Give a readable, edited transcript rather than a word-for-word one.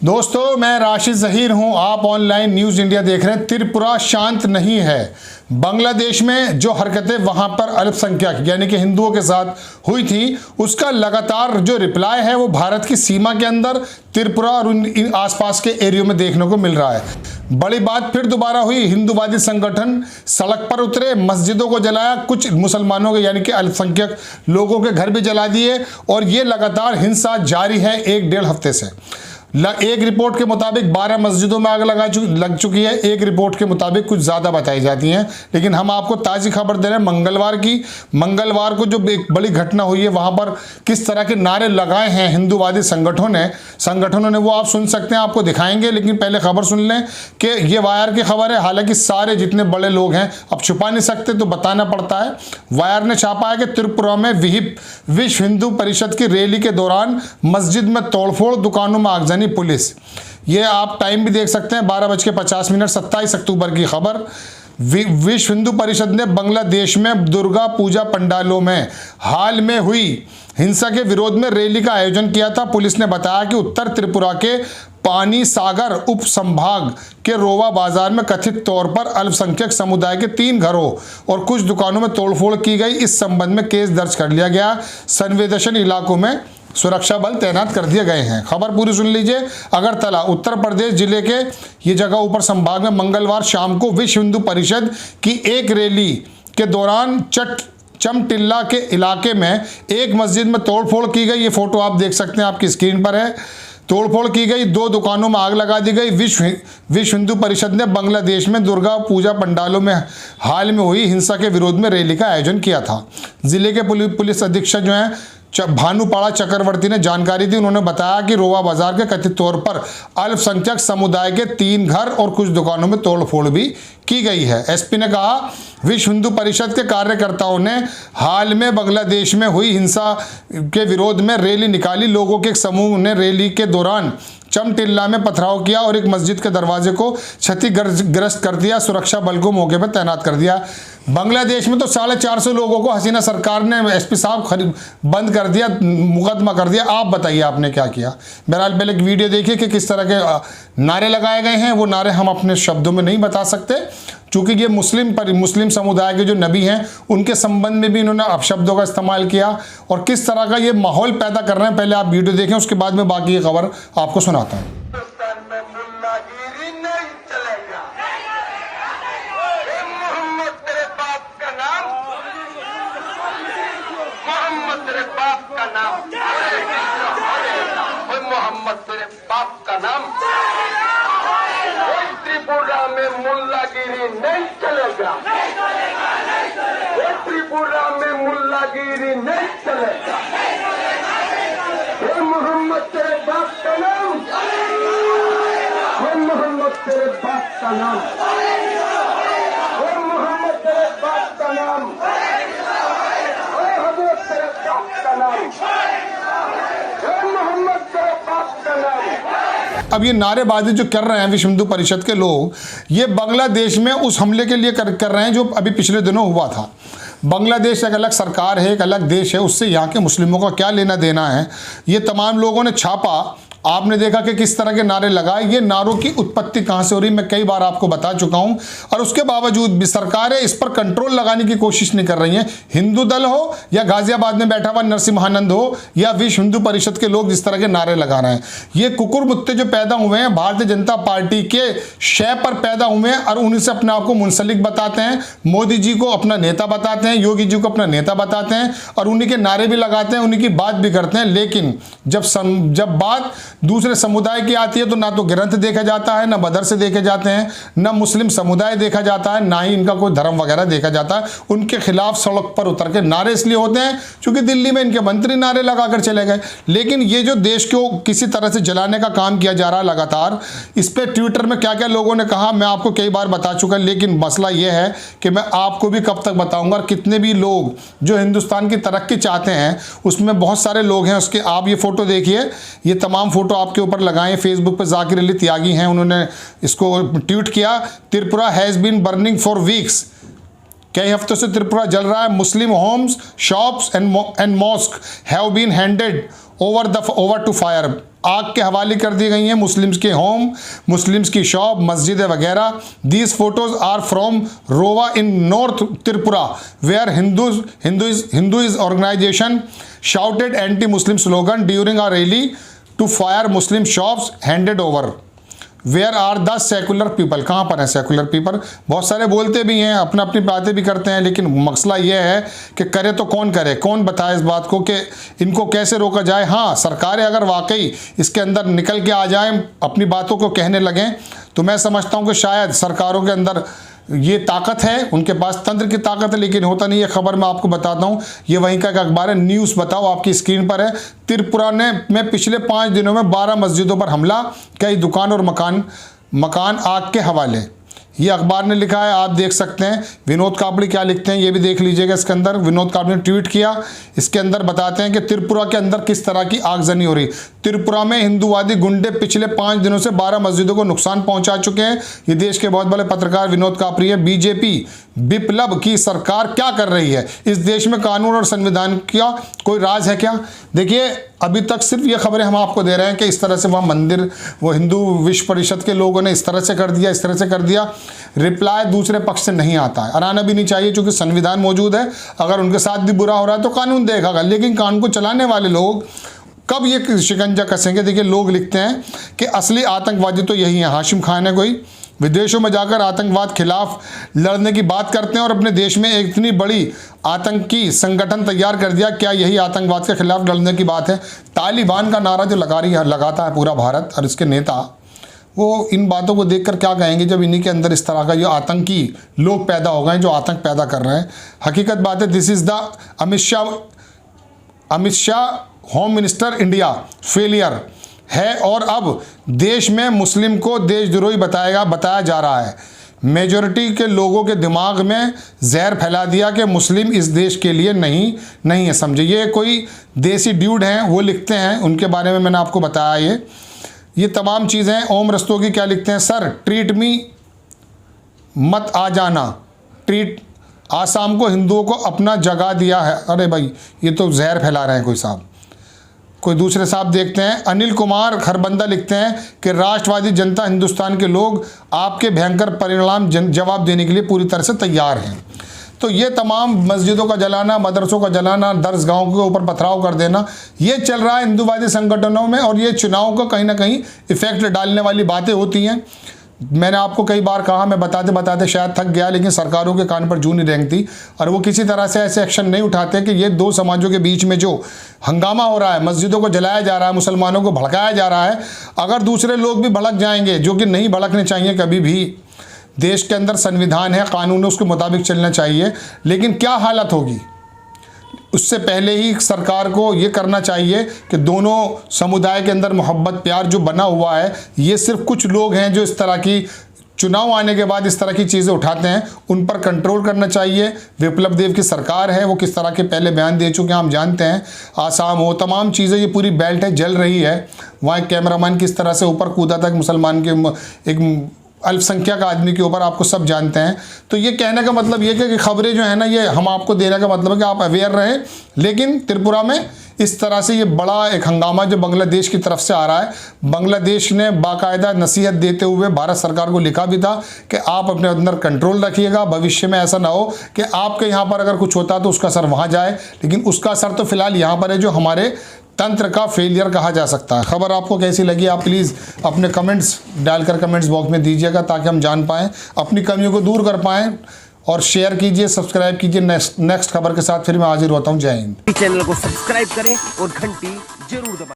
दोस्तों, मैं राशिद ज़हीर हूं। आप ऑनलाइन न्यूज़ इंडिया देख रहे हैं। त्रिपुरा शांत नहीं है। बांग्लादेश में जो हरकतें वहां पर अल्पसंख्यक यानी कि हिंदुओं के साथ हुई थी, उसका लगातार जो रिप्लाई है वो भारत की सीमा के अंदर त्रिपुरा और उन आसपास के एरियो में देखने को मिल रहा है। बड़ी बात फिर दोबारा हुई। हिंदूवादी संगठन सड़क पर उतरे, मस्जिदों को जलाया, कुछ मुसलमानों के यानी कि अल्पसंख्यक लोगों के घर भी जला दिए और ये लगातार हिंसा जारी है 1-1.5 हफ्ते से। एक रिपोर्ट के मुताबिक 12 मस्जिदों में आग लग चुकी है। एक रिपोर्ट के मुताबिक कुछ ज़्यादा बताई जाती हैं, लेकिन हम आपको ताज़ी खबर दे रहे हैं मंगलवार को जो एक बड़ी घटना हुई है, वहाँ पर किस तरह के नारे लगाए हैं हिंदूवादी संगठनों ने वो आप सुन सकते हैं, आपको दिखाएंगे। लेकिन पहले खबर सुन लें कि ये वायर की खबर है। हालांकि सारे जितने बड़े लोग हैं अब छुपा नहीं सकते, तो बताना पड़ता है। वायर ने छापा है कि त्रिपुरा में विश्व हिंदू परिषद की रैली के दौरान मस्जिद में तोड़फोड़, दुकानों में आगजनी, पुलिस। ये आप टाइम भी देख सकते हैं, 12:50, 27 अक्टूबर की खबर। विश्व हिंदू परिषद ने बांग्लादेश में दुर्गा पूजा पंडालों में हाल में हुई हिंसा के विरोध में रैली का आयोजन किया था। पुलिस ने बताया कि उत्तर त्रिपुरा के पानी सागर उप संभाग के रोवा बाजार में कथित तौर पर अल्पसंख्यक समुदाय के 3 घरों और कुछ दुकानों में तोड़फोड़ की गई। इस संबंध में केस दर्ज कर लिया गया। संवेदनशील इलाकों में सुरक्षा बल तैनात कर दिए गए हैं। खबर पूरी सुन लीजिए। अगरतला उत्तर प्रदेश जिले के ये जगह ऊपर संभाग में मंगलवार शाम को विश्व हिंदू परिषद की एक रैली के दौरान चमटिल्ला के इलाके में एक मस्जिद में तोड़फोड़ की गई। ये फोटो आप देख सकते हैं, आपकी स्क्रीन पर है। तोड़फोड़ की गई, 2 दुकानों में आग लगा दी गई। विश्व हिंदू परिषद ने बांग्लादेश में दुर्गा पूजा पंडालों में हाल में हुई हिंसा के विरोध में रैली का आयोजन किया था। जिले के पुलिस अधीक्षक जो हैं भानुपाड़ा चक्रवर्ती ने जानकारी दी। उन्होंने बताया कि रोवा बाजार के कथित तौर पर अल्पसंख्यक समुदाय के 3 घर और कुछ दुकानों में तोड़फोड़ भी की गई है। एसपी ने कहा, विश्व हिंदू परिषद के कार्यकर्ताओं ने हाल में बांग्लादेश में हुई हिंसा के विरोध में रैली निकाली। लोगों के एक समूह ने रैली के दौरान चमटिल्ला में पथराव किया और एक मस्जिद के दरवाजे को क्षतिग्रस्त कर दिया। सुरक्षा बल को मौके पर तैनात कर दिया। बांग्लादेश में तो 450 लोगों को हसीना सरकार ने, एसपी साहब, बंद कर दिया, मुकदमा कर दिया। आप बताइए आपने क्या किया। बहरहाल पहले एक वीडियो देखिए कि किस तरह के नारे लगाए गए हैं। वो नारे हम अपने शब्दों में नहीं बता सकते, चूँकि ये मुस्लिम समुदाय के जो नबी हैं उनके संबंध में भी इन्होंने अपशब्दों का इस्तेमाल किया और किस तरह का ये माहौल पैदा कर रहे हैं। पहले आप वीडियो देखें, उसके बाद में बाकी की खबर आपको सुनाता हूँ। मोहम्मद तेरे बाप का नाम। त्रिपुरा में मुल्लागिरी नहीं चलेगा। त्रिपुरा में मुल्लागिरी नहीं चलेगा। मोहम्मद तेरे बाप का नाम। मोहम्मद तेरे बाप का नाम। मोहम्मद तेरे बाप का नाम। हजरत तेरे बाप का नाम। अब ये नारेबाजी जो कर रहे हैं विश्व हिंदू परिषद के लोग, ये बांग्लादेश में उस हमले के लिए कर रहे हैं जो अभी पिछले दिनों हुआ था। बांग्लादेश एक अलग सरकार है, एक अलग देश है, उससे यहाँ के मुस्लिमों का क्या लेना देना है। ये तमाम लोगों ने छापा। आपने देखा कि किस तरह के नारे लगाए। ये नारों की उत्पत्ति कहाँ से हो रही, मैं कई बार आपको बता चुका हूँ। और उसके बावजूद भी सरकारें इस पर कंट्रोल लगाने की कोशिश नहीं कर रही हैं। हिंदू दल हो या गाजियाबाद में बैठा हुआ नरसिम्हानंद हो या विश्व हिंदू परिषद के लोग जिस तरह के नारे लगा रहे हैं, ये कुकुर मुत्ते जो पैदा हुए हैं भारतीय जनता पार्टी के शय पर पैदा हुए हैं और उन्हीं से अपने आप को मुंसलिक बताते हैं। मोदी जी को अपना नेता बताते हैं, योगी जी को अपना नेता बताते हैं और उन्हीं के नारे भी लगाते हैं, उन्हीं की बात भी करते हैं। लेकिन जब बात दूसरे समुदाय की आती है तो ना तो ग्रंथ देखा जाता है, ना मदरसे देखे जाते हैं, ना मुस्लिम समुदाय देखा जाता है, ना ही इनका कोई धर्म वगैरह देखा जाता है। उनके खिलाफ सड़क पर उतर के नारे इसलिए होते हैं क्योंकि दिल्ली में इनके मंत्री नारे लगाकर चले गए। लेकिन ये जो देश को किसी तरह से जलाने का काम किया जा रहा है लगातार, इस पर ट्विटर में क्या क्या लोगों ने कहा मैं आपको कई बार बता चुका। लेकिन मसला ये है कि मैं आपको भी कब तक बताऊंगा। और कितने भी लोग जो हिंदुस्तान की तरक्की चाहते हैं उसमें बहुत सारे लोग हैं उसके। आप ये फोटो देखिए, ये तमाम फोटो आपके ऊपर लगाए। फेसबुक पे जाकिर अली त्यागी हैं, उन्होंने इसको ट्वीट किया। Tripura has been burning for weeks. कई हफ्तों से त्रिपुरा जल रहा है। Muslim homes, shops and mosque have been handed over to fire. आग के हवाले कर दी गई हैं। मुस्लिम्स के होम, मुस्लिम्स की शॉप, मस्जिदें वगैरह। These photos are from Rowa in North Tripura where Hindus organisation shouted anti-Muslim slogan during a rally to fire Muslim shops handed over. Where are the secular people? कहाँ पर हैं secular people? बहुत सारे बोलते भी हैं, अपना अपनी बातें भी करते हैं, लेकिन मसला ये है कि करे तो कौन करे, कौन बताए इस बात को कि इनको कैसे रोका जाए। हाँ, सरकारें अगर वाकई इसके अंदर निकल के आ जाएं, अपनी बातों को कहने लगें, तो मैं समझता हूँ कि शायद सरकारों के अंदर ये ताकत है, उनके पास तंत्र की ताकत है, लेकिन होता नहीं है। खबर मैं आपको बताता हूँ, ये वहीं का एक अखबार है, न्यूज़ बताओ, आपकी स्क्रीन पर है। त्रिपुरा में पिछले 5 दिनों में 12 मस्जिदों पर हमला, कई दुकान और मकान आग के हवाले। ये अखबार ने लिखा है, आप देख सकते हैं। विनोद कापड़ी क्या लिखते हैं ये भी देख लीजिएगा। इसके अंदर विनोद कापड़ी ने ट्वीट किया, इसके अंदर बताते हैं कि त्रिपुरा के अंदर किस तरह की आगजनी हो रही। त्रिपुरा में हिंदूवादी गुंडे पिछले 5 दिनों से 12 मस्जिदों को नुकसान पहुंचा चुके हैं। ये देश के बहुत बड़े पत्रकार विनोद कापड़ी है। बीजेपी विप्लव की सरकार क्या कर रही है? इस देश में कानून और संविधान का कोई राज है क्या? देखिए, अभी तक सिर्फ ये खबरें हम आपको दे रहे हैं कि इस तरह से वहाँ मंदिर, वो हिंदू विश्व परिषद के लोगों ने इस तरह से कर दिया, इस तरह से कर दिया। रिप्लाई दूसरे पक्ष से नहीं आता है, आना भी नहीं चाहिए, क्योंकि संविधान मौजूद है। अगर उनके साथ भी बुरा हो रहा है तो कानून देखेगा, लेकिन कानून को चलाने वाले लोग कब ये शिकंजा कसेंगे? देखिए, लोग लिखते हैं कि असली आतंकवादी तो यही है, हाशिम खान है कोई, विदेशों में जाकर आतंकवाद खिलाफ लड़ने की बात करते हैं और अपने देश में एक इतनी बड़ी आतंकी संगठन तैयार कर दिया। क्या यही आतंकवाद के खिलाफ लड़ने की बात है? तालिबान का नारा जो लगाता है पूरा भारत और इसके नेता, वो इन बातों को देखकर क्या कहेंगे जब इन्हीं के अंदर इस तरह का जो आतंकी लोग पैदा हो गए, जो आतंक पैदा कर रहे हैं। हकीकत बात है, this is the Amit Shah home minister India failure है, और अब देश में मुस्लिम को देशद्रोही बताया जा रहा है। मेजॉरिटी के लोगों के दिमाग में जहर फैला दिया कि मुस्लिम इस देश के लिए नहीं है। समझे, ये कोई देसी ड्यूड हैं, वो लिखते हैं, उनके बारे में मैंने आपको बताया ये तमाम चीज़ें। ओम रस्तोगी क्या लिखते हैं? सर, ट्रीट मी मत आ जाना, ट्रीट आसाम को हिंदुओं को अपना जगह दिया है। अरे भाई, ये तो जहर फैला रहे हैं कोई साहब। कोई दूसरे साहब देखते हैं, अनिल कुमार खरबंदा लिखते हैं कि राष्ट्रवादी जनता हिंदुस्तान के लोग आपके भयंकर परिणाम जवाब देने के लिए पूरी तरह से तैयार हैं। तो ये तमाम मस्जिदों का जलाना, मदरसों का जलाना, दरसगाहों के ऊपर पथराव कर देना, ये चल रहा है हिंदूवादी संगठनों में, और ये चुनाव को कहीं ना कहीं इफेक्ट डालने वाली बातें होती हैं। मैंने आपको कई बार कहा, मैं बताते बताते शायद थक गया, लेकिन सरकारों के कान पर जूं नहीं रेंगती और वो किसी तरह से ऐसे एक्शन नहीं उठाते कि ये दो समाजों के बीच में जो हंगामा हो रहा है, मस्जिदों को जलाया जा रहा है, मुसलमानों को भड़काया जा रहा है, अगर दूसरे लोग भी भड़क जाएंगे, जो कि नहीं भड़कने चाहिए कभी भी। देश के अंदर संविधान है, कानून है, उसके मुताबिक चलना चाहिए, लेकिन क्या हालत होगी उससे पहले ही सरकार को ये करना चाहिए कि दोनों समुदाय के अंदर मोहब्बत प्यार जो बना हुआ है, ये सिर्फ कुछ लोग हैं जो इस तरह की चुनाव आने के बाद इस तरह की चीज़ें उठाते हैं, उन पर कंट्रोल करना चाहिए। विप्लव देव की सरकार है, वो किस तरह के पहले बयान दे चुके हैं हम जानते हैं। आसाम हो, तमाम चीज़ें, ये पूरी बेल्ट है, जल रही है। वहाँ एक कैमरामैन किस तरह से ऊपर कूदा था मुसलमान के एक अल्पसंख्यक आदमी के ऊपर, आपको सब जानते हैं। तो ये कहने का मतलब ये कि खबरें जो है ना, ये हम आपको देने का मतलब है कि आप अवेयर रहें। लेकिन त्रिपुरा में इस तरह से ये बड़ा एक हंगामा जो बांग्लादेश की तरफ से आ रहा है, बांग्लादेश ने बाकायदा नसीहत देते हुए भारत सरकार को लिखा भी था कि आप अपने अंदर कंट्रोल रखिएगा, भविष्य में ऐसा ना हो कि आपके यहाँ पर अगर कुछ होता तो उसका असर वहाँ जाए। लेकिन उसका असर तो फिलहाल यहाँ पर है, जो हमारे तंत्र का फेलियर कहा जा सकता है। खबर आपको कैसी लगी, आप प्लीज़ अपने कमेंट्स डालकर कमेंट्स बॉक्स में दीजिएगा, ताकि हम जान पाएँ, अपनी कमियों को दूर कर पाएँ। और शेयर कीजिए, सब्सक्राइब कीजिए। नेक्स्ट खबर के साथ फिर मैं हाजिर होता हूँ। जय हिंद। चैनल को सब्सक्राइब करें और घंटी जरूर दबाएं।